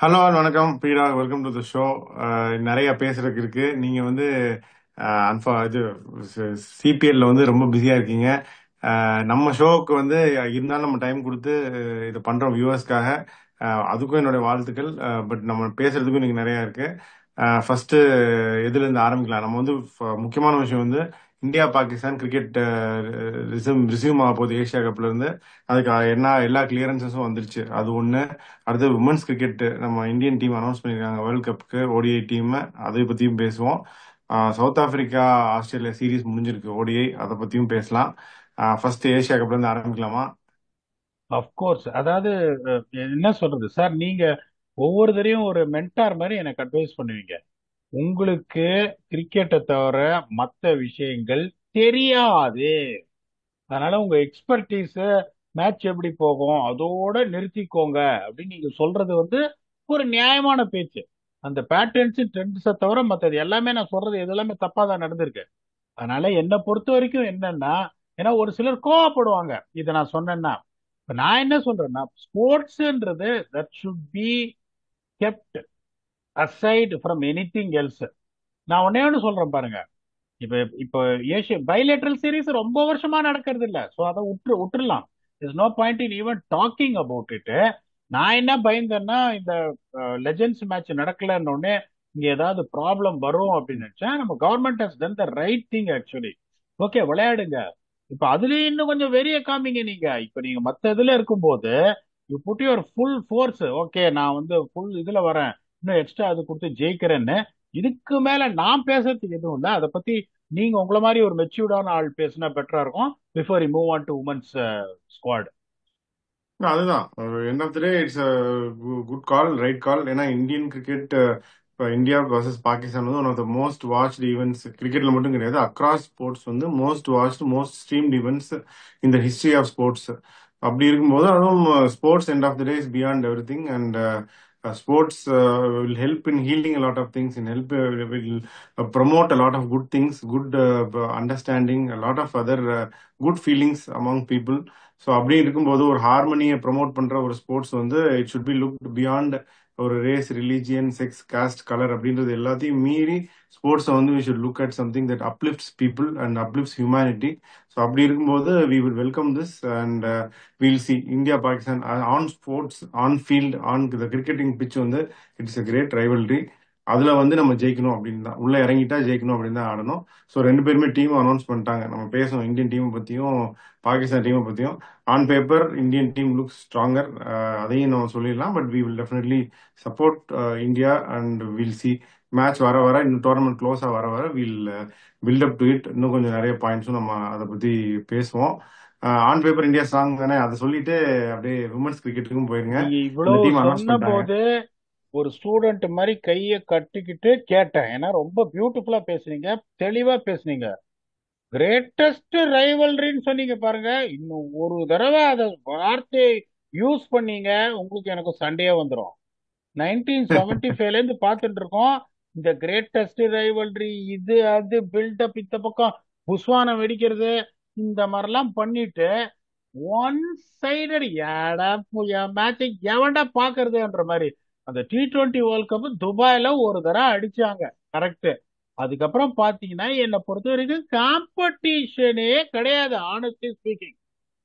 Hello வணக்கம் பீடா, welcome to the show. நிறைய பேசுறதுக்கு இருக்கு. நீங்க வந்து அன்ஃபா இது சிபிஎல்ல வந்து ரொம்ப பிஸியா இருக்கீங்க. நம்ம ஷோவுக்கு வந்து இருந்தாலும் நம்ம டைம் கொடுத்து இது பண்றோம் வியூவர்ஸ்க்காக. அதுக்கும் என்னுடைய வாழ்த்துக்கள். பட் நம்ம பேசுறதுக்கும் இன்னைக்கு நிறைய இருக்கு. ஃபர்ஸ்ட் எதுல இருந்து ஆரம்பிக்கலாம்? நம்ம வந்து முக்கியமான விஷயம் வந்து இந்தியா பாகிஸ்தான் கிரிக்கெட் ரிசியூம் ஆக போகுது ஏஷியா கப்ல இருந்து. அதுக்கு என்ன எல்லா கிளியரன்சஸும் வந்துருச்சு, அது ஒண்ணு. அடுத்து உமன்ஸ் கிரிக்கெட் நம்ம இந்தியன் டீம் அனௌன்ஸ் பண்ணியிருக்காங்க வேர்ல்ட் கப்புக்கு ஓடிஐ டீம். அதை பத்தியும் பேசுவோம். சவுத் ஆப்பிரிக்கா ஆஸ்திரேலியா சீரிஸ் முடிஞ்சிருக்கு ஓடிஐ, அதை பத்தியும் பேசலாம். ஃபர்ஸ்ட் ஏஷியா கப்ல இருந்து ஆரம்பிக்கலாமா? அஃப்கோர்ஸ். அதாவது என்ன சொல்றது சார், நீங்க ஒவ்வொரு தடையும் ஒரு மென்டார் மாதிரி எனக்கு அட்வைஸ் பண்ணுவீங்க. உங்களுக்கு கிரிக்கெட்டை தவிர மற்ற விஷயங்கள் தெரியாது. அதனால உங்க எக்ஸ்பர்டீஸ மேட்ச் எப்படி போகும் அதோட நிறுத்திக்கோங்க அப்படின்னு நீங்க சொல்றது வந்து ஒரு நியாயமான பேச்சு. அந்த பேட்டர்ன்ஸ் ட்ரெண்ட்ஸை தவிர மற்றது எல்லாமே நான் சொல்றது இது எல்லாமே தப்பா தான் நடந்திருக்கு. அதனால என்னை பொறுத்த வரைக்கும் என்னன்னா, ஏன்னா ஒரு சிலர் கோவப்படுவாங்க இதை நான் சொன்னேன்னா. இப்ப நான் என்ன சொல்றேன்னா, ஸ்போர்ட்ஸ்ன்றது that should be kept aside from anything else. நான் ஒன்னே ஒன்று சொல்றேன் பாருங்க. இப்ப இப்போ ஏஷிய பைலேட்ரல் சீரிஸ் ரொம்ப வருஷமா நடக்கிறது இல்ல, சோ அதை விட்டுறலாம். Is no point in even talking about it. நான் என்ன பயந்தேன்னா, இந்த லெஜெண்ட்ஸ் மேட்ச் நடக்கலன்னு உடனே இங்க ஏதாவது ப்ராப்ளம் வரும் அப்படின்னு நினைச்சேன். நம்ம government has done the right thing actually. Okay, விளையாடுங்க. இப்ப அதுலயும் இன்னும் கொஞ்சம் வெறிய காமிங்க. நீங்க இப்ப நீங்க மத்த இதுல இருக்கும்போது you put your full force. Okay, நான் வந்து ஃபுல் இதுல வரேன், இன்னும் எக்ஸ்ட்ரா அது கொடுத்து ஜெயிக்கிறேன்னு. இதுக்கு மேல நான் பேசுறதுக்கு எதுவும் இல்லை அதை பத்தி. நீங்க உங்களை மாதிரி ஒரு மெச்சூர்டான ஆள் பேசினா பெட்டரா இருக்கும் before you move on to women's squad. அதுதான் end of the day it's good call, right call. ஏன்னா இந்தியன் கிரிக்கெட் இப்போ இந்தியா வர்சஸ் பாகிஸ்தான் வந்து one of the most watched events. கிரிக்கெட்ல மட்டும் கிடையாது, அக்ராஸ் ஸ்போர்ட்ஸ் வந்து most watched most streamed events இந்த history of sports. அப்படி இருக்கும்போது அதுவும் sports end of the day is beyond everything. And sports will help in healing a lot of things, in help will promote a lot of good things, good understanding, a lot of other good feelings among people. So அப்படி இருக்கும்போது ஒரு ஹார்மனியை promote பண்ற ஒரு sports வந்து it should be look beyond ஒரு race, religion, sex, caste, colour அப்படின்றது எல்லாத்தையும் மீறி ஸ்போர்ட்ஸை வந்து we should look at something that uplifts people and uplifts humanity. So அப்படி இருக்கும்போது we will welcome this. And we'll see India Pakistan on sports, on field, on the cricketing pitch வந்து it's a great rivalry. அதுல வந்து நம்ம ஜெயிக்கணும் அப்படின்னு தான், உள்ள இறங்கிட்டா ஜெயிக்கணும் அப்படின்னு தான் ஆடணும். ஸோ ரெண்டு பேருமே டீம் அனௌன்ஸ் பண்ணிட்டாங்க. நம்ம பேசணும் இந்தியன் டீமை பத்தியும் பாகிஸ்தான் டீமை பத்தியும். On paper Indian team looks stronger, அதையும் நம்ம சொல்லிடலாம். But we will definitely support India. And will see match வர வர, இன்னும் டோர்னமெண்ட் க்ளோஸாக வர வர வில் பில்டப் டு இட். இன்னும் கொஞ்சம் நிறைய பாயிண்ட்ஸும் நம்ம அதை பற்றி பேசுவோம். ஆன் பேப்பர் இந்தியா ஸ்ட்ராங் தானே, அதை சொல்லிட்டு அப்படியே விமன்ஸ் கிரிக்கெட்டுக்கும் போயிருங்க. நீங்க அந்த இவ்வளவு டீம் அனௌன்ஸ் சொன்ன பண்ணிட்டாங்க. போது ஒரு ஸ்டூடெண்ட் மாதிரி கைய கட்டிக்கிட்டு கேட்டேன். ஏன்னா ரொம்ப பியூட்டிஃபுல்லா பேசுனீங்க, தெளிவா பேசுனீங்க. கிரேட்டஸ்ட் ரைவல்ரின்னு சொன்னீங்க பாருங்க. இன்னும் ஒரு தடவை அதை வார்த்தையை யூஸ் பண்ணீங்க, உங்களுக்கு எனக்கு சண்டையே வந்துடும். 1975 இருந்து பார்த்துட்டு இருக்கோம் இந்த கிரேட்டஸ்ட் ரைவல்ரி, இது அது பில்டப், இந்த பக்கம் புஸ்வானம் வெடிக்கிறது, இந்த மாதிரிலாம் பண்ணிட்டு ஒன் சைடட் ஏடா மேட்சை எவன்டா பாக்குறதுன்ற மாதிரி. அந்த T20 வேர்ல்ட் கப் துபாயில ஒரு தடவை அடிச்சாங்க, கரெக்ட். அதுக்கப்புறம் பாத்தீங்கன்னா என்னை பொறுத்த வரைக்கும் காம்படிஷனே கிடையாது, ஆனஸ்ட்லி ஸ்பீக்கிங்.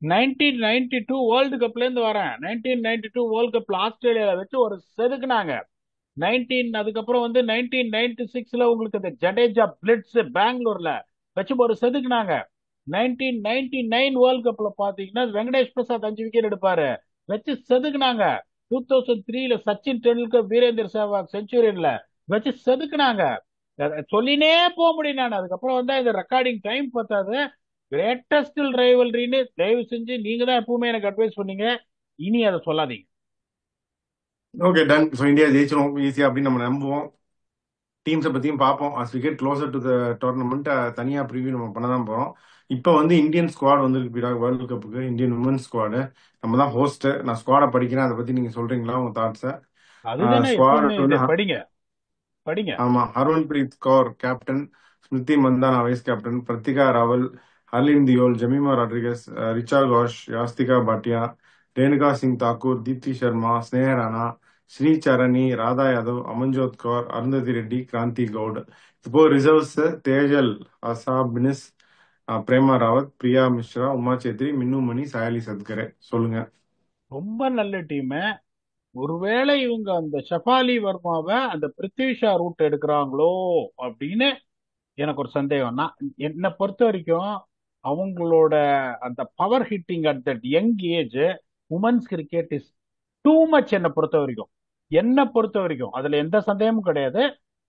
1992 வேர்ல்டு கப்ல இருந்து வரேன். 1992 வேர்ல்டு கப்ல ஆஸ்திரேலியால வச்சு ஒரு செதுக்குனாங்க. அதுக்கப்புறம் வந்து 1996ல உங்களுக்கு இந்த ஜடேஜா பிளிட்ஸ் பெங்களூர்ல வச்சு ஒரு செதுக்குனாங்க. 1999 வேர்ல்ட் கப்ல பாத்தீங்கன்னா வெங்கடேஷ் பிரசாத் 5 விக்கெட் எடுப்பாரு, வச்சு செதுக்குனாங்க. 2003ல சச்சின் டெண்டுல்கர் வீரேந்தர் சேவாக் செஞ்சுரியன்ல வச்சு செதுக்குனாங்க. சொல்லினே போக முடியும். நான் அதுக்கப்புறம் வந்து இந்த ரெக்கார்டிங் டைம் பத்தாது. கிரேட்டஸ்ட் ரைவல்ரின்னு தயவு செஞ்சு நீங்க தான் எப்பவுமே எனக்கு அட்வைஸ் பண்ணீங்க, இனி அதை சொல்லாதீங்க. Okay, done. ஸோ இந்தியா ஜெயிச்சிரும் ஈஸியா அப்படின்னு நம்ம நம்புவோம். டீம்ஸை பத்தியும் பார்ப்போம். As we get closer to the tournament தனியா ப்ரிவியூ நம்ம பண்ண தான் போறோம். இப்போ வந்து இந்தியன் ஸ்குவாட் வந்து வேர்ல்டு கப்புக்கு இந்தியன் உமன்ஸ் ஸ்குவாடு. நம்ம தான் ஹோஸ்ட். நான் ஸ்குவாடை படிக்கிறேன், அதை பத்தி நீங்க சொல்றீங்களா உங்க தாட்ஸை? அதுதானே எப்பவுமே ஸ்குவாட் இது. வந்து படிங்க படிங்க. ஆமா, Harmanpreet Kaur captain, Smriti Mandhana vice captain, Pratika Rawal, Harleen Deol, Jemimah Rodrigues, Richa Ghosh, Yastika Bhatia, Renuka Singh Thakur, Deepti Sharma, Sneh Rana, Shree Charani, Radha Yadav, Amanjot Kaur, Arundhati Reddy, Kranti Goud. இப்போ ரிசர்வ்ஸ் தேஜல், அசாபினிஸ், பிரேமா ராவத், பிரியா மிஸ்ரா, உமா சேத்ரி, மின்னு மணி, சாயலி சத்கரே. சொல்லுங்க. ரொம்ப நல்ல டீம். ஒருவேளை இவங்க அந்த ஷஃபாலி வர்மாவை அந்த பிருத்விஷா ரூட் எடுக்கிறாங்களோ அப்படின்னு எனக்கு ஒரு சந்தேகம். நான் என்னை பொறுத்த வரைக்கும் அவங்களோட அந்த power hitting at that young age women's cricket is too much. என்னை பொறுத்த வரைக்கும் அதுல எந்த சந்தேகமும் கிடையாது.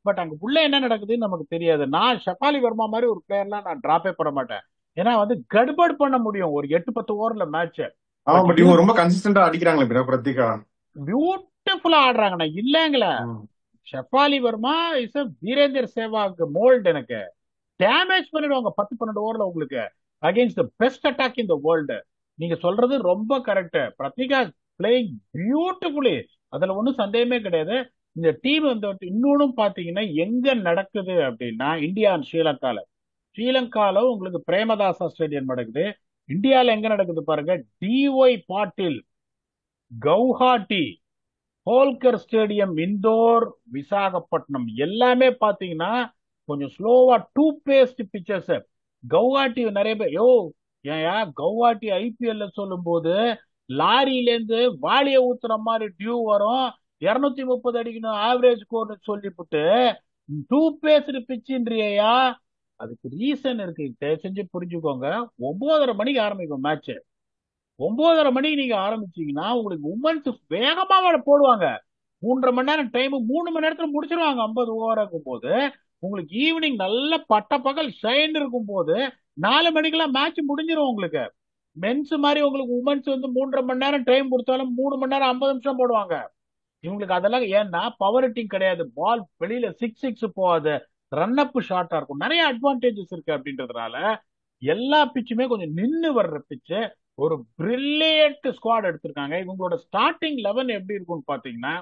பட் அங்க உள்ள என்ன நடக்குதுன்னு நமக்கு தெரியாது. நான் ஷஃபாலி வர்மா மாதிரி ஒரு பிளேயர்லாம் நான் டிராப்பே பண்ண மாட்டேன். ஏன்னா வந்து கட்பட் பண்ண முடியும் ஒரு 8-10 ஓவர்ல மேட்ச். ஆமா, பட் பட் இவங்க ரொம்ப கன்சிஸ்டன்டா அடிக்கிறாங்களே பிரத்திகா. பியூட்டிஃபுல்லா ஆடுறாங்க, நான் இல்லைங்களே. Shafali Verma is Virender Sehwag mould. எனக்கு டேமேஜ் பண்ணிடுவாங்க 10-12 ஓவர்ல உங்களுக்கு against the best attack in the world. நீங்க சொல்றது ரொம்ப கரெக்ட். பிரத்திகா பிளேயிங் பியூட்டிஃபுல்லி, அதுல ஒன்றும் சந்தேகமே கிடையாது. இந்த டீம் வந்து இன்னொன்னும் பாத்தீங்கன்னா எங்க நடக்குது அப்படின்னா இந்தியா அண்ட் ஸ்ரீலங்கால உங்களுக்கு பிரேமதாசா ஸ்டேடியம் நடக்குது. இந்தியால எங்க நடக்குது பாருங்க, டிஒய் பாட்டில் கவுஹாட்டி, ஹோல்கர் ஸ்டேடியம் இந்தோர், விசாகப்பட்டினம் எல்லாமே பாத்தீங்கன்னா கொஞ்சம் ஸ்லோவா டூ பேஸ்ட் பிச்சர்ஸ். கவுஹாட்டி நிறைய பேர் யோ ஏன்யா கவுஹாட்டி ஐபிஎல்ல சொல்லும் போது லாரியில இருந்து வாளிய ஊத்துற மாதிரி டியூ வரும், 230 அடிக்கணும் ஆவரேஜ் ஸ்கோர்னு சொல்லிவிட்டு டூ பேஸ்ட் பிச்சுன்றியா. அதுக்கு ரீசன் இருக்கு, தயவு செஞ்சு புரிஞ்சுக்கோங்க. 9:30 மணிக்கு ஆரம்பிக்கும் மேட்ச். 9:30 மணிக்கு நீங்க ஆரம்பிச்சீங்கன்னா உங்களுக்கு உமன்ஸ் வேகமா போடுவாங்க. 3.5 மணி நேரம் டைம், 3 மணி நேரத்துல முடிச்சிருவாங்க 50 ஓவர் இருக்கும் போது. உங்களுக்கு ஈவினிங் நல்ல பட்ட பகல் ஷைன் இருக்கும் போது 4 மணிக்கெல்லாம் மேட்ச் முடிஞ்சிரும் உங்களுக்கு. மென்ஸ் மாதிரி உங்களுக்கு உமன்ஸ் வந்து 3.5 மணி நேரம் டைம் கொடுத்தாலும் 3 மணி நேரம் 50 நிமிஷம் போடுவாங்க. இவங்களுக்கு அதெல்லாம் ஏன்னா பவர் ஹிட்டிங் கிடையாது, பால் வெளியில சிக்ஸ் சிக்ஸ் போகாது, ரன் அப் ஷார்ட்டா இருக்கும், நிறைய அட்வான்டேஜஸ் இருக்கு. அப்படின்றதுனால எல்லா பிச்சுமே கொஞ்சம் நின்னு வர்ற பிச்சு. ஒரு பிரில்லியன்ட் ஸ்குவாட் எடுத்திருக்காங்க. இவங்களோட ஸ்டார்டிங் 11 எப்படி இருக்கும்னு பாத்தீங்கன்னா,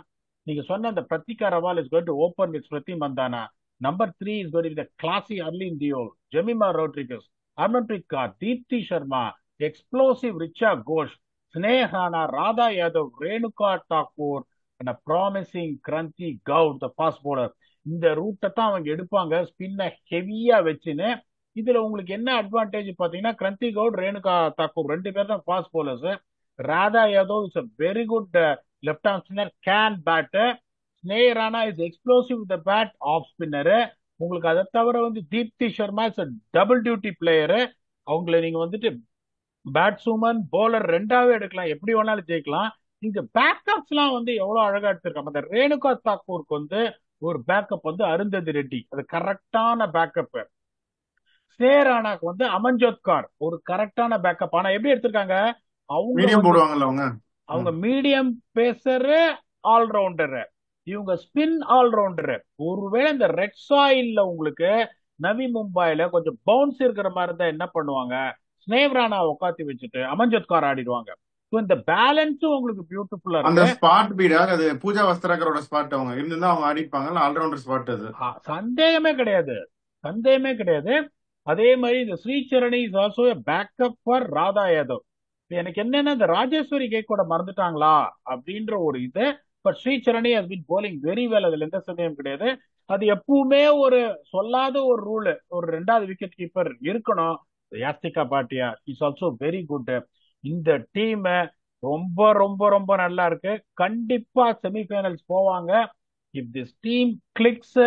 நீங்க சொன்ன அந்த Pratika Rawal is going to open with Smriti Mandhana. Number 3 is going to classy Harleen Deol, Jemimah Rodrigues, Harmanpreet Kaur, Deepti Sharma, explosive Richa Ghosh, Sneh Rana, Radha Yadav, Renuka Thakur and a promising Kranti Goud the fast bowler. இந்த ரூட்டை தான் அவங்க எடுப்பாங்க ஸ்பின்ன ஹெவியா வச்சுன்னு. இதுல உங்களுக்கு என்ன அட்வான்டேஜ் பாத்தீங்கன்னா, கிராந்தி கவுட், ரேணுகா தாக்கூர் 2 பேர் தான் fast bowlers. Radha Yadav is a very good left arm spinner, can bat. Sneh Rana is explosive with bat, off spinner. உங்களுக்கு அதை தவிர வந்து Deepti Sharma is double duty player. அவங்கள நீங்க வந்துட்டு பேட்ஸ்மேன் போலர் ரெண்டாவே எடுக்கலாம், எப்படி வேணாலும் ஜெயிக்கலாம். இந்த பேக்கப்ஸ் எல்லாம் வந்து எவ்வளவு அழகா எடுத்திருக்காங்க. அந்த ரேணுகா தாக்கூருக்கு வந்து ஒரு பேக்கப் வந்து அருந்ததி ரெட்டி, அது கரெக்டான பேக்கப். சேரானாக்கு வந்து அமன்ஜோத் கார் ஒரு கரெக்டான பேக்கப். ஆனா எப்படி எடுத்திருக்காங்க, அவங்க மீடியம் வந்து போடுவாங்கல்ல அவங்க. அவங்க மீடியம் பேசரு, ஆல்ரவுண்டரு, இவங்க ஸ்பின் ஆல்ரவுண்டரு. ஒருவேளை இந்த ரெட் சாயில்ல உங்களுக்கு நவி மும்பைல கொஞ்சம் பவுன்ஸ் இருக்கிற மாதிரி தான் என்ன பண்ணுவாங்க, ஸ்னேவ் ராணா உட்காத்தி வச்சுட்டு அமன்ஜோத் கார் ஆடிடுவாங்க. இந்த பேலன்ஸும் உங்களுக்கு பியூட்டிஃபுல்லா அந்த இருக்கு. ஸ்பாட் பீடா அது பூஜா வஸ்திராக்கரோட ஸ்பாட், அவங்க இருந்தா அவங்க ஆடிப்பாங்க, ஆல்ரவுண்டர் ஸ்பாட் அது. சந்தேகமே கிடையாது, சந்தேகமே கிடையாது. அதே மாதிரி இந்த Shree Charani is also backup for Radha Yadav. எனக்கு என்னன்னா இந்த ராஜேஸ்வரி கேக்கோட மறந்துட்டாங்களா அப்படின்ற ஒரு இது. But Shree Charani has been bowling very well, அதுல எந்த சந்தேகம் கிடையாது. அது எப்பவுமே ஒரு சொல்லாத ஒரு ரூல், ஒரு 2வது விக்கெட் கீப்பர் இருக்கணும். யாஸ்திகா பாட்டியா இஸ் ஆல்சோ வெரி குட். இந்த டீம் ரொம்ப ரொம்ப ரொம்ப நல்லா இருக்கு. கண்டிப்பா செமிஃபைனல்ஸ் போவாங்க. If this team clicks,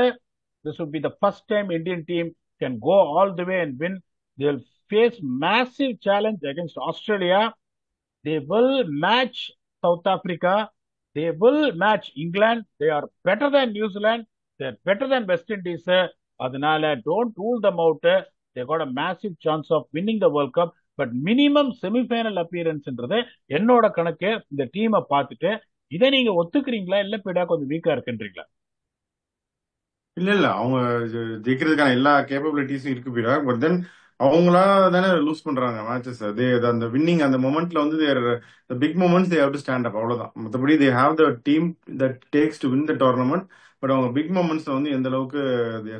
this would be the first time Indian team can go all the way and win. They will face massive challenge against Australia. They will match South Africa. They will match England. They are better than New Zealand. They are better than West Indies. அதனால don't rule them out. They got a massive chance of winning the World Cup. But minimum semifinal அப்பியரன்ஸ்ன்றது என்னோட கணக்கு. இந்த டீமை பார்த்துட்டு இதை நீங்க ஒத்துக்கிறீங்களா, இல்ல பிடா கொஞ்சம் வீக்கா இருக்குன்றீங்களா? இல்ல இல்ல, அவங்க ஜெயிக்கிறதுக்கான எல்லா கேப்பபிலிட்டிஸும் இருக்கு பீடா. பட் தென் அவங்களா தானே லூஸ் பண்றாங்க மேட்சஸ். அந்த வின்னிங் அந்த மொமெண்ட்ல வந்து big moments they have to stand up, அவ்வளவுதான். மற்றபடி they have the team that takes to win the tournament. But அவங்க பிக் மூமெண்ட்ஸ்ல வந்து எந்த அளவுக்கு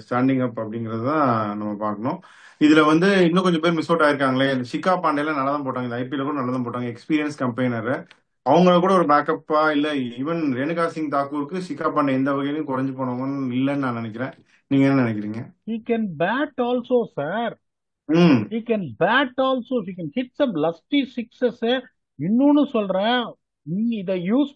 ஸ்டாண்டிங் அப் அப்படிங்கறது தான் நம்ம பார்க்கணும். இதுல வந்து இன்னும் கொஞ்சம் பேர் மிஸ் அவுட் ஆயிருக்காங்களே. ஷிகா பாண்டேல நல்லா தான் போட்டாங்க, இந்த ஐபிஎல் கூட நல்லா தான் போட்டாங்க, எக்ஸ்பீரியன்ஸ் கம்பெயினர். அவங்க கூட ஒரு பேக்கப்பா இல்ல, ஈவன் ரேணுகா சிங் தாக்கூருக்கு ஷிகா பாண்டே எந்த வகையிலும் குறைஞ்சு போனவங்க இல்லைன்னு நான் நினைக்கிறேன். நீங்க என்ன நினைக்கிறீங்க? He can bat also, sir. ம். He can bat also. He can hit some lusty sixes. இன்னொன்னு சொல்றேன், நீ இதை யூஸ்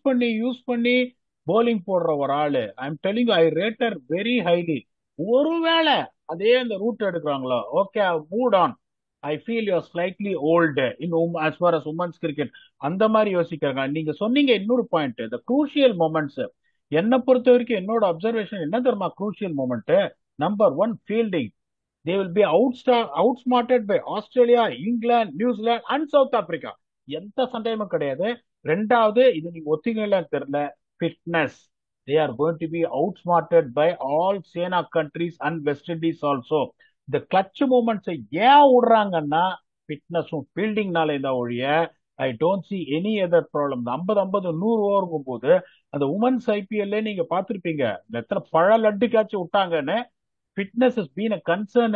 பண்ணி bowling போடுற ஒரு ஆளு. I'm telling I rate her very highly. ஒருவேளை அதே அந்த ரூட் எடுக்கிறாங்களோ, okay, mood on. I feel you slightly old in as far as women's cricket. அந்த மாதிரி யோசிக்கிறாங்க. நீங்க சொன்னீங்க இன்னொரு பாயிண்ட், இந்த குரூஷியல் மொமெண்ட்ஸ். என்னை பொறுத்த வரைக்கும் என்னோட அப்சர்வேஷன் என்ன தெரியுமா? Crucial moment number one, fielding. They will be outsmarted by Australia, England, New Zealand and South Africa. எந்த சந்தேகமும் கிடையாது. ரெண்டாவது, இது நீங்க ஒத்திங்களா தெரியல, fitness. They are going to be outsmarted by all SENA countries and West Indies also. இந்த clutch மூமெண்ட்ஸை ஏன் விடுறாங்கன்னா ஃபிட்னஸும் ஃபீல்டிங்னால இந்த ஒழிய I don't see any other problem. 50-50 ஓவருங்கும் போது அந்த உமன்ஸ் ஐபிஎல்ல நீங்க பார்த்திருப்பீங்க எத்தனை பழ லட்டு கேட்ச் விட்டாங்கன்னு. Fitness has been a concern,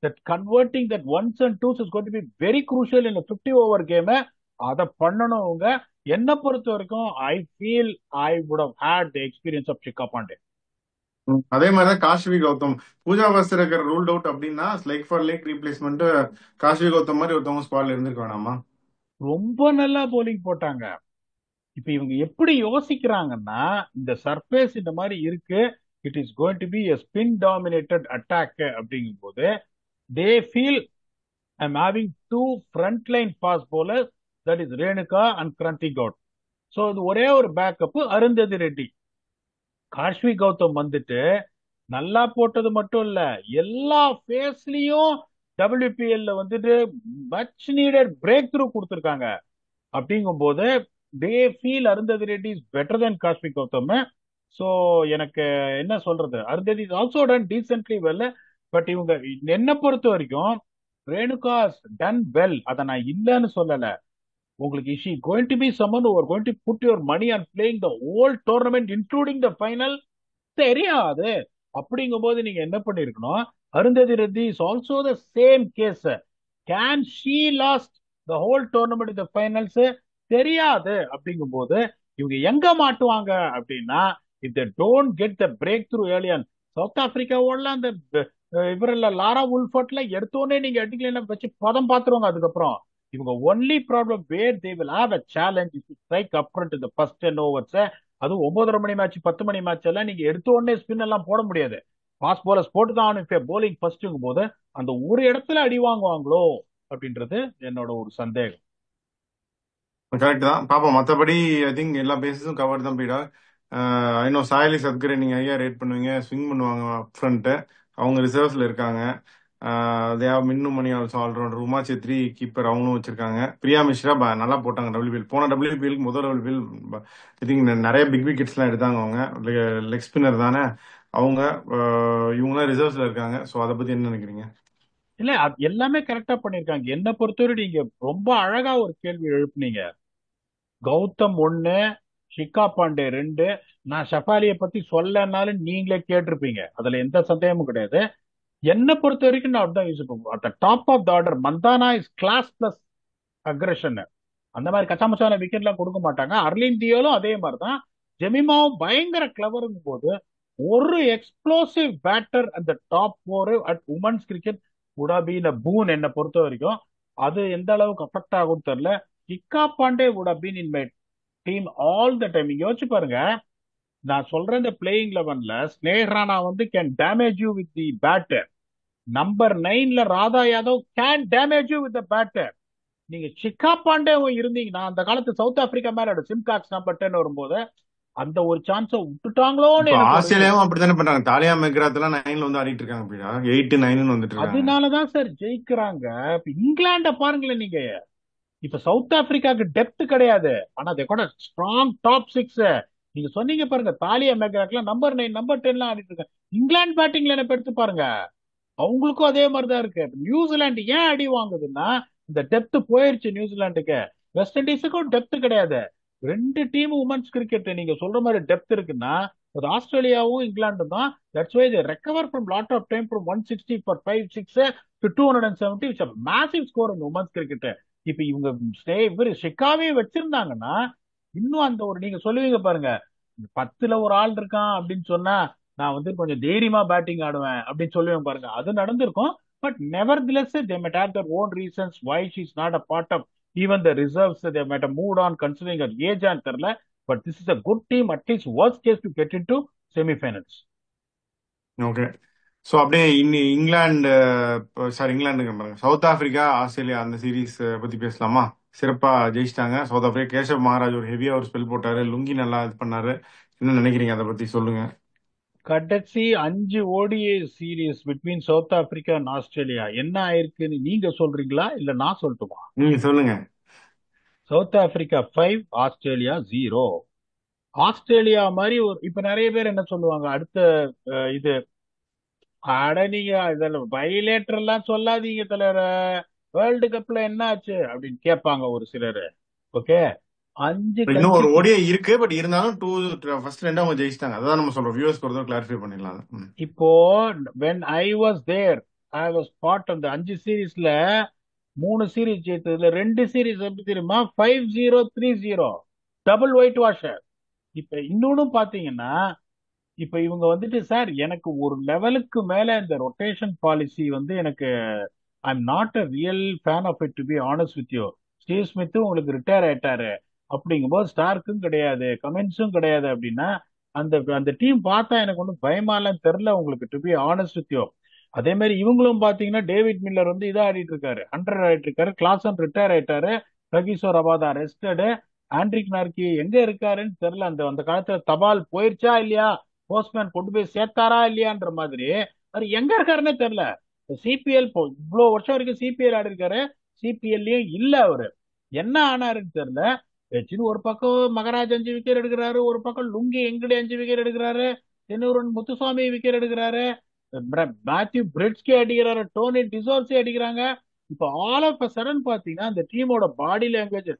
that converting that ones and twos is going to be very crucial in a 50 over game. அதை பண்ணணுங்க. என்ன பொறுத்த வரைக்கும் I feel I would have had the experience of Shikha Pandey. அதே மாதிரிதான் Kashvi Gautam. Pooja Vastrakar ruled out அப்படின்னா like for like replacement Kashvi Gautam மாதிரி ஒருத்தவங்க ஸ்குவாட்ல இருந்திருக்க வேணாமா? ரொம்ப நல்லா போலிங் போட்டாங்க. இப்ப இவங்க எப்படி யோசிக்கிறாங்கன்னா, இந்த சர்ஃபேஸ் இந்த மாதிரி இருக்கு, it is going to be a spin dominated attack அப்படிங்கும் போது they feel I'm having two front line fast bowlers, that is Renuka and Kranti Goud. So இது ஒரே ஒரு பேக்கப் அருந்ததி ரெட்டி. காஷ்வி கௌதம் வந்துட்டு நல்லா போட்டது மட்டும் இல்ல, எல்லா ஃபேஸ்லயும் WPL வந்துட்டு மச் நீடட் பிரேக் த்ரூ கொடுத்துருக்காங்க. அப்படிங்கும் போது they feel Arundhati Reddy is better than Kashvi Gautam. So எனக்கு என்ன சொல்றது, Arundhati is also done decently well. But இவங்க என்ன பொறுத்த வரைக்கும் ரேணுகா டன் வெல், அதை நான் இல்லைன்னு சொல்லல. உங்களுக்கு is she going to be someone who are going to put your money on playing the whole tournament including the final? தெரியாது. அப்படிங்கும் போது நீங்க என்ன பண்ணிருக்கணும், Arundhati Reddy is also the same case. Can she last the whole tournament இந்த finals? தெரியாது. அப்படிங்கும் போது இவங்க எங்க மாட்டுவாங்க அப்படின்னா, if they don't get the breakthrough ஏலியன். சவுத் ஆப்பிரிக்காவோட அந்த இவரில் லாரா உல்ஃபர்ட்ல எடுத்தோடனே நீங்க அடிக்கல வச்சு பதம் பார்த்துருவாங்க. அதுக்கப்புறம் இவங்க only problem where they will have a challenge is strike up front இந்த ஃபர்ஸ்ட் 10 overs. அது 9:30 மணி மேட்ச் 10 மணி மேட்ச் எல்லாம் நீங்க எடுத்த உடனே ஸ்பின் எல்லாம் போட முடியாது. ஃபாஸ்ட் பாலர்ஸ் போட்டு தான் போலிங் ஃபர்ஸ்ட்ங்கும் போது அந்த ஒரு இடத்துல அடி வாங்குவாங்களோ அப்படின்றது என்னோட ஒரு சந்தேகம். கரெக்ட் தான், பாப்போம். மற்றபடி ஐ திங்க் எல்லா பேஸஸும் கவர் தான் போயிடா. இன்னும் சாயலி சத்கரே நீங்க ஐயா ரேட் பண்ணுவீங்க, ஸ்விங் பண்ணுவாங்க ஃப்ரண்ட். அவங்க ரிசர்வ்ஸ்ல இருக்காங்க. தேவ் Minnu Mani also all rounder. Uma Chetry keeper அவங்களும் வச்சிருக்காங்க. பிரியா மிஸ்ரா நல்லா போட்டாங்க டபிள்யூபிஎல். போன டபிள்யூபிஎலுக்கு முதல் டபிள்யூபிஎல் ஐ திங்க் நிறைய பிக் விக்கெட்ஸ்லாம் எடுத்தாங்க. அவங்க லெக் ஸ்பின்னர் தானே அவங்க. இவங்களாம் ரிசர்வ்ஸ்ல இருக்காங்க. ஸோ அதை பத்தி என்ன நினைக்கிறீங்க? இல்ல, அது எல்லாமே கரெக்டா பண்ணிருக்காங்க. என்ன பொறுத்தவரை நீங்க ரொம்ப அழகா ஒரு கேள்வி எழுப்புனீங்க. கௌதம் 1, ஷிகா பாண்டே 2. நான் ஷஃபாலியை பத்தி சொல்லனாலும் நீங்களே கேட்டிருப்பீங்க, அதுல எந்த சந்தேகமும் கிடையாது. என்ன பொறுத்த வரைக்கும் நான் அப்படிதான் யூஸ் பண்ணுவேன். At top of the order Mandhana is class plus aggression. அந்த மாதிரி கச்சாமச்சான விக்கெட் எல்லாம் கொடுக்க மாட்டாங்க. அர்லின் தியோலும் அதே மாதிரிதான். ஜெமிமாவும் பயங்கர கிளவருங்கும் போது ஒரு எக்ஸ்ப்ளோசிவ் பேட்டர் அந்த top 4 at women's cricket would have been a boon என்ன பொறுத்த வரைக்கும். அது எந்த அளவுக்கு அஃபெக்ட் ஆகும் தெரியல. Shikha Pandey would have been in my team all the time. நீங்க யோசிச்சு பாருங்க, நான் சொல்றேன் இந்த பிளேயிங் 11ல ஸ்னேக் ராணா வந்து can damage you with the batter. Number 9ல Radha Yadav can damage you with the batter. நீங்க ஷிகா பாண்டேவும் இருந்தீங்கன்னா அந்த காலத்து சவுத் ஆப்பிரிக்கா மேல சிம்காக்ஸ் நம்பர் 10 வரும்போது அந்த ஒரு சான்ஸை விட்டுட்டாங்களோன்னு இப்போ எனக்கு ஒரு ஆஸ்திரேலியாவும் அப்படித்தானே பண்றாங்க. தாலியா மெக்ராத் எல்லாம் 9ல வந்து ஆடிட்டு இருக்காங்க. அப்படியா 8, 9ன்னு வந்துட்டு இருக்காங்க. அதனாலதான் சார் ஜெயிக்கிறாங்க. இப்ப இங்கிலாண்ட பாருங்களேன் நீங்க. இப்ப சவுத் ஆப்பிரிக்காவுக்கு டெப்த் கிடையாது, ஆனா அதை கூட ஸ்ட்ராங் டாப் 6. நீங்க சொன்னீங்க பாருங்க, தாலியா மெக்ராக்லாம் நம்பர் 9 நம்பர் 10 எல்லாம் ஆடிட்டு இருக்காங்க. இங்கிலாந்து பேட்டிங்ல என்ன எடுத்து பாருங்க, அவங்களுக்கும் அதே மாதிரிதான் இருக்கு. நியூசிலாந்து ஏன் அடி வாங்குதுன்னா இந்த டெப்த் போயிருச்சு நியூசிலாந்துக்கு. வெஸ்ட் இண்டீஸுக்கும் டெப்த் கிடையாது. 2 டீம் உமன்ஸ் கிரிக்கெட் நீங்க சொல்ற மாதிரி டெப்த் இருக்குன்னா அது ஆஸ்திரேலியாவும் இங்கிலாந்து தான். That's why they recover from lot of time from 160 for 5-6 to 270. இட்ஸ் a massive score in women's cricket. இப்ப இவங்க இவரு ஷிகாவே வச்சிருந்தாங்கன்னா இன்னும் அந்த ஒரு நீங்க சொல்லுவீங்க பாருங்க, 10ல ஒரு ஆள் இருக்கான் அப்படின்னு சொன்னா நான் வந்து கொஞ்சம் தைரியமா பேட்டிங் ஆடுவேன் அப்படின்னு சொல்லுவேன் பாருங்க, அது நடந்திருக்கும். But nevertheless they might have their own reasons why she's not a part of even the reserves. They might have moved on considering her age and தெரியல. But this is a good team, at least worst case, to get into semi-finals. Okay. So அப்படியே England, sorry இங்கிலாந்துங்க பாருங்க, south Africa Australia அந்த series பத்தி பேசலாமா? சிறப்பா ஜெயிச்சிட்டாங்க south Africa. Keshav Maharaj ஒரு ஹெவியா ஒரு ஸ்பெல் போட்டாரு, லுங்கி நல்லா இது பண்ணாரு. என்ன நினைக்கிறீங்க அதை பத்தி சொல்லுங்க. கடைசி 5 ODI series between south Africa and Australia என்ன ஆயிருக்குன்னு நீங்க சொல்றீங்களா இல்ல நான் சொல்லட்டுமா? நீங்க சொல்லுங்க. South Africa 5, Australia 0. ஆஸ்திரேலியா மாதிரி ஒரு இப்ப நிறைய பேர் என்ன சொல்லுவாங்க அடுத்த இது, அட நீங்க இதுல பைலேட்டர் எல்லாம் சொல்லாதீங்க தலைவர, வேர்ல்டு கப்ல என்ன ஆச்சு அப்படின்னு கேட்பாங்க ஒரு சிலர். ஓகே, அஞ்சு இன்னும் ஒரு கஞ்சி. ஓடியே இருக்கு, பட் இருந்தாலும் ஃபர்ஸ்ட் ரெண்டு அவங்க ஜெயிச்சிட்டாங்க. அதான் நம்ம சொல்றோம், வியூவர்ஸ்க்கு ஒரு கிளாரிஃபை பண்ணிடலாம் அதை. இப்போ when I was there, I was part of the 5 சீரீஸ்ல 3 சீரீஸ் ஜெயித்ததுல 2 சீரீஸ் எப்படி தெரியுமா? 5-0, 3-0, டபுள் ஒயிட் வாஷர். இப்ப இன்னொன்னு பாத்தீங்கன்னா, இப்ப இவங்க வந்துட்டு சார் எனக்கு ஒரு லெவலுக்கு மேல இந்த ரொட்டேஷன் பாலிசி வந்து எனக்கு I am not a real fan of it to be honest with you. Steve ஸ்மித்தும் உங்களுக்கு ரிட்டையர் ஆயிட்டாரு, அப்படிங்கும்போது ஸ்டார்க்கும் கிடையாது, கமெண்ட்ஸும் கிடையாது அப்படின்னா அந்த அந்த டீம் பார்த்தா எனக்கு ஒன்றும் பயமாலாம் தெரில உங்களுக்கு, to be honest with you. அதே மாதிரி இவங்களும் பாத்தீங்கன்னா டேவிட் மில்லர் வந்து இதா ஆடிட்டு இருக்காரு, 100 ஆடிட்டு இருக்காரு, கிளாசன் ரிட்டையர் ஆயிட்டாரு, ரகிசோ ரபாதா ரெஸ்டடு, ஆண்ட்ரிக் நார்கி எங்க இருக்காருன்னு தெரியல. அந்த அந்த காலத்துல தபால் போயிருச்சா இல்லையா, போஸ்ட்மேன் கொண்டு போய் சேர்த்தாரா இல்லையான்ற மாதிரி அவர் எங்க இருக்காருன்னே தெரியல. சிபிஎல் இவ்வளவு வருஷம் வரைக்கும் சிபிஎல் ஆடி இருக்காரு, சிபிஎல்லயும் இல்ல அவரு, என்ன ஆனாருன்னு தெரியல. வச்சுன்னு ஒரு பக்கம் மகராஜ் 5 விக்கெட் எடுக்கிறாரு, ஒரு பக்கம் லுங்கி எங்கடி 5 விக்கெட் எடுக்கிறாரு, தென்னூரன் முத்துசாமி விக்கெட் எடுக்கிறாரு, மேத்யூ பிரிட்ஸ்கே அடிக்கிறாரு, டோனி டிசோர்ஸே அடிக்கிறாங்க. இப்போ ஆல் ஆஃப் அ சடன் பாத்தீங்கன்னா அந்த டீமோட பாடி லாங்குவேஜ்,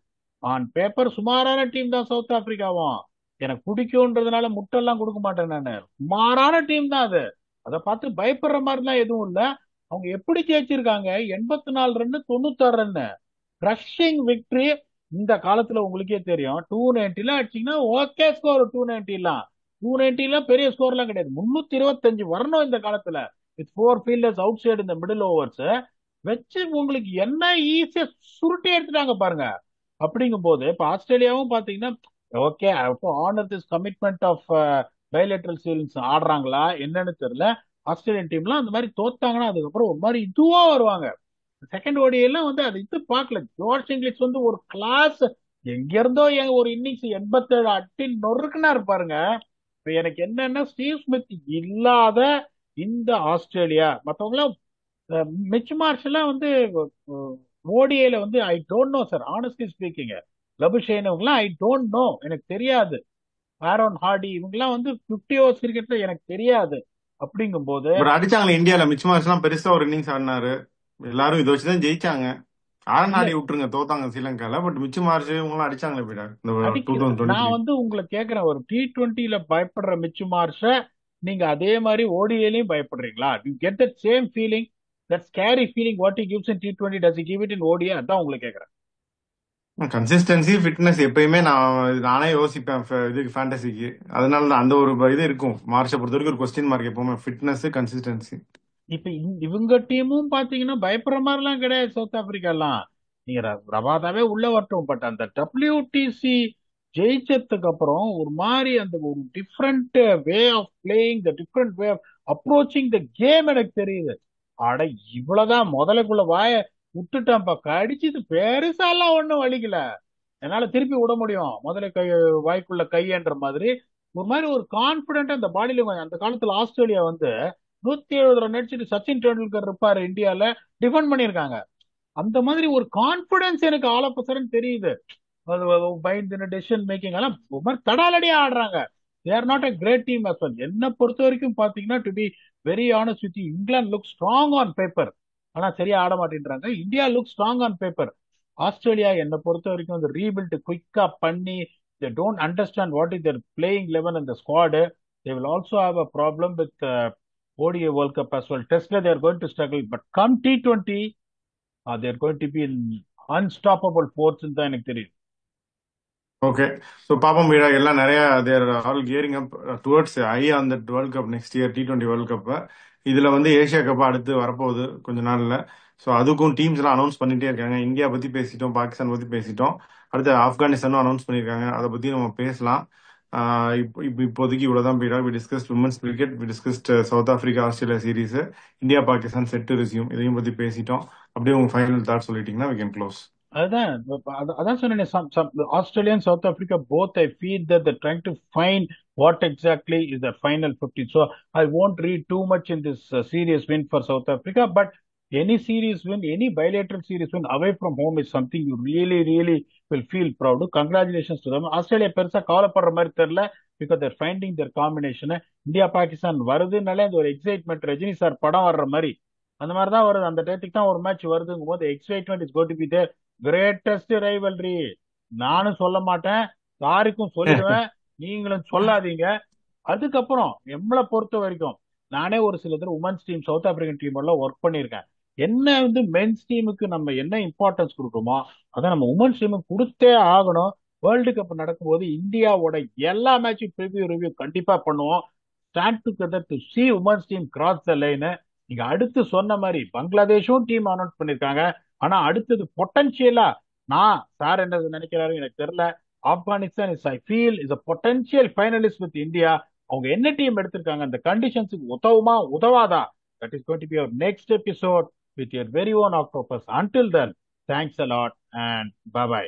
ஆன் பேப்பர் சுமாரான டீம் தான் சவுத் ஆப்பிரிக்காவும், எனக்கு பிடிக்கும்ன்றதுனால முட்டெல்லாம் கொடுக்க மாட்டேன் நானு, சுமாரான டீம் தான் அது. அதை பார்த்து பயப்படுற மாதிரிலாம் எதுவும் இல்ல. அவங்க எப்படி ஜெயிச்சிருக்காங்க? 84 ரன், 96 ரன், கிரஷிங் விக்டரி. இந்த காலத்துல உங்களுக்கே தெரியும், 290 அடிச்சீங்கன்னா ஓகே ஸ்கோர். 290 பெரிய ஸ்கோர்லாம் கிடையாது, 325 வரணும் இந்த காலத்துல, வித் 4 ஃபீல்டர்ஸ் அவுட் சைடு இந்த மிடில் ஓவர்ஸ் வச்சு உங்களுக்கு என்ன ஈஸியா சுருட்டி எடுத்துட்டாங்க பாருங்க. அப்படிங்கும் போது இப்ப ஆஸ்திரேலியாவும் பாத்தீங்கன்னா okay honour this commitment of bilateral series ஆடுறாங்களா என்னன்னு தெரியல. ஆஸ்திரேலியன் டீம்லாம் அந்த மாதிரி தோத்தாங்கன்னா அதுக்கப்புறம் ஒரு மாதிரி இதுவா வருவாங்க. செகண்ட் ஓடி எல்லாம் வந்து அது இது பார்க்கல. ஜோர்ஜ் இங்கிலீஷ் வந்து ஒரு கிளாஸ், எங்க இருந்தோ ஒரு இன்னிங்ஸ் 87 அட்டி நொறுக்குனா இருப்பாருங்க. இப்ப எனக்கு என்னன்னா ஸ்டீவ் ஸ்மித் இல்லாத இந்த ஆஸ்திரேலியா மற்றவங்களாம், மிச் மார்ஷ் எல்லாம் வந்து ஓடிஐல வந்து I don't know sir, honestly speaking. Labuschagne இவங்கலாம் ஐ டோன்ட் நோ, எனக்கு தெரியாது. ஆரோன் ஹார்டி இவங்கலாம் வந்து 50 ஓவர்ஸ் கிரிக்கெட்ல எனக்கு தெரியாது. அப்படிங்கும் போது பட் அடிச்சாங்களே இந்தியால, மிச் மார்ஷ்லாம் பெருசா ஒரு இன்னிங்ஸ் ஆடினாரு, எல்லாரும் இதை வச்சுதான் ஜெயிச்சாங்க. ஆரன் இல்ல ஆடி விட்டுருங்க, தோத்தாங்க ஸ்ரீலங்கால. பட் மிச் மார்ஷ் இவங்கலாம் அடிச்சாங்களே போயிடா இந்த அடிக்க, நான் 2023. வந்து உங்களை கேட்கிறேன், ஒரு T20ல பயப்படுற மிச்சு மார்ஷ நீங்க அதே மாதிரி ஓடிஐலயும் பயப்படுறீங்களா? You get that same feeling, that scary feeling what he gives in T20 does he give it in ODI? அதான் உங்களை கேட்கிறேன். கன்சிஸ்டன்சி ஃபிட்னஸ் எப்பயுமே நானே யோசிப்பேன் இதுக்கு ஃபேண்டசிக்கு. அதனால தான் அந்த ஒரு இது இருக்கும். மார்ஷை பொறுத்த வரைக்கும் ஒரு கொஸ்டின் மார்க் எப்பவுமே, ஃபிட்னஸ் கன்சிஸ்டன்சி. இப்ப இவங்க டீமும் பாத்தீங்கன்னா பயப்படுற மாதிரிலாம் கிடையாது சவுத் ஆப்பிரிக்கா எல்லாம். நீங்க ரபாதாவே உள்ள வரட்டும், பட் அந்த WTC ஜெயிச்சதுக்கு அப்புறம் ஒரு மாதிரி அந்த ஒரு different way of playing, the different way of approaching the game எனக்கு தெரியுது. அட இவ்வளவுதான் முதலைக்குள்ள வாய விட்டுட்டான்ப்பா, கடிச்சது பெருசாலாம் ஒண்ணும் வலிக்கல, என்னால திருப்பி விட முடியும் முதல்ல கை வாய்க்குள்ள கையன்ற மாதிரி. ஒரு மாதிரி ஒரு கான்பிடென்ட் அந்த பாடியில. அந்த காலத்துல ஆஸ்திரேலியா வந்து 170 ரன் அடிச்சுட்டு சச்சின் டெண்டுல்கர் இருப்பாரு இந்தியால, டிஃபெண்ட் பண்ணியிருக்காங்க. அந்த மாதிரி ஒரு கான்பிடன்ஸ் எனக்கு ஆல் ஆஃப் சடன் தெரியுது. அது பயந்து டெசிஷன் மேக்கிங் எல்லாம் ஒரு மாதிரி தடாலடியா ஆடுறாங்க. They are not a great team as well. என்ன பொறுத்த வரைக்கும் பாத்தீங்கன்னா to be very honest with England look strong on paper, ஆனா சரியா ஆட மாட்டேன்றாங்க. India look strong on paper. Australia என்ன பொறுத்த வரைக்கும் அந்த ரீபில்ட் குயிக்கா பண்ணி, they don't understand what is their playing 11 and the squad. They will also have a problem with ODI World Cup as well. Test they are going to struggle, but come T20, they are going to be in unstoppable force தான் எனக்கு தெரியும். Okay. So பாப்போம் வீரா, எல்லாம் நிறைய there all gearing up towards eye on that world cup next year T20 world cup. இதுல வந்து Asia cup அடுத்து வரப்போகுது கொஞ்ச நாள்ல. ஸோ அதுக்கும் டீம்ஸ் எல்லாம் அனௌன்ஸ் பண்ணிட்டே இருக்காங்க. இந்தியா பத்தி பேசிட்டோம், பாகிஸ்தான் பத்தி பேசிட்டோம், அடுத்து ஆப்கானிஸ்தானும் அனௌன்ஸ் பண்ணியிருக்காங்க. அதை பத்தி நம்ம பேசலாம். இப்போதைக்கு இவ்வளவுதான் Veera. We discussed women's cricket, we discussed South Africa Australia series, India Pakistan set to resume, இதையும் பத்தி பேசிட்டோம். அப்படியே உங்க ஃபைனல் தாட் சொல்லிட்டீங்கன்னா we can close. அதான் அதான் சொன்னேன். Australia and South Africa both I feel that they're trying to find what exactly is the final 50. So I won't read too much in this series win for South Africa, but any series win, any bilateral series win away from home is something you really, really will feel proud. Congratulations to them. Australia பெருசா கவலைப்படுற மாதிரி தெரியல, because they're finding their combination. India Pakistan வருதுனாலே அந்த ஒரு excitement, Rajini sir படம் வர்ற மாதிரி அந்த மாதிரி தான் வருது. அந்த டேட்டுக்கு தான் ஒரு மேட்ச் வருதுங்கும் போது excitement is got to be there. Greatest rivalry. நானும் சொல்ல மாட்டேன், யாருக்கும் சொல்லிடுவேன், நீங்களும் சொல்லாதீங்க. அதுக்கப்புறம் எம்மளை பொறுத்த வரைக்கும் நானே ஒரு சில தடவை women's team, south African team எல்லாம் ஒர்க் பண்ணியிருக்கேன். என்ன வந்து மென்ஸ் டீமுக்கு நம்ம என்ன இம்பார்ட்டன்ஸ் கொடுக்குறோமோ அதை நம்ம உமன்ஸ் டீமுக்கு கொடுத்தே ஆகணும். வேர்ல்டு கப் நடக்கும்போது இந்தியாவோட எல்லா மேட்சும் ரிவ்யூ கண்டிப்பா பண்ணுவோம். Stand together to C women's team cross the line. நீங்க அடுத்து சொன்ன மாதிரி பங்களாதேஷும் டீம் அனௌன்ஸ் பண்ணிருக்காங்க. ஆனா அடுத்தது பொட்டன்ஷியலா நான் சார் என்ன நினைக்கிறாரு எனக்கு தெரியல. Afghanistan is I feel is a potential finalist with India. அவங்க என்ன டீம் எடுத்திருக்காங்க, அந்த கண்டிஷன்ஸுக்கு உதவுமா உதவாதா, that is going to be our next episode with your very own octopus. Until then, thanks a lot and bye by.